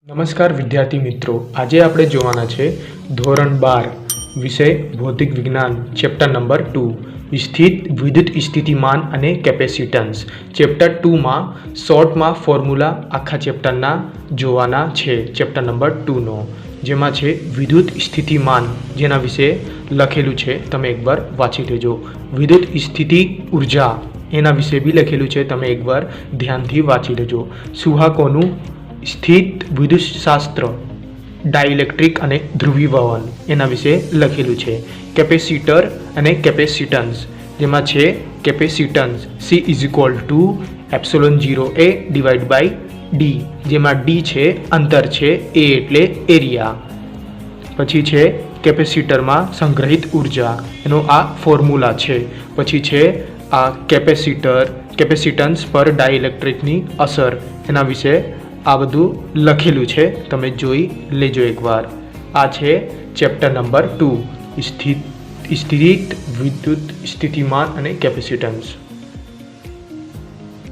નમસ્કાર વિદ્યાર્થી મિત્રો, આજે આપણે જોવાના છે ધોરણ 12 વિષય ભૌતિક વિજ્ઞાન ચેપ્ટર નંબર 2 સ્થિત વિદ્યુત સ્થિતિમાન અને કેપેસિટન્સ। ચેપ્ટર 2 માં શોર્ટમાં ફોર્મ્યુલા આખા ચેપ્ટરના જોવાના છે। ચેપ્ટર નંબર 2 નો જેમાં છે વિદ્યુત સ્થિતિમાન, જેના વિશે લખેલું છે, તમે એકવાર વાંચી લેજો। વિદ્યુત સ્થિતિ ઉર્જા એના વિશે બી લખેલું છે, તમે એકવાર ધ્યાનથી વાંચી લેજો। સુહાકોનું સ્થિત વિદ્યુતશાસ્ત્ર, ડાઇલેક્ટ્રિક અને ધ્રુવીભવન એના વિશે લખેલું છે। કેપેસિટર અને કેપેસિટન્સ, જેમાં છે કેપેસિટન્સ C = ε0A/d, જેમાં d છે અંતર છે, a એટલે એરિયા। પછી છે કેપેસિટરમાં સંગ્રહિત ઉર્જા, એનો આ ફોર્મ્યુલા છે। પછી છે આ કેપેસિટન્સ પર ડાઇલેક્ટ્રિકની અસર, એના વિશે આ બધું લખેલું છે, તમે જોઈ લેજો એકવાર। આ છે ચેપ્ટર નંબર 2 સ્થિત વિદ્યુત સ્થિતિમાન અને કેપેસિટન્સ।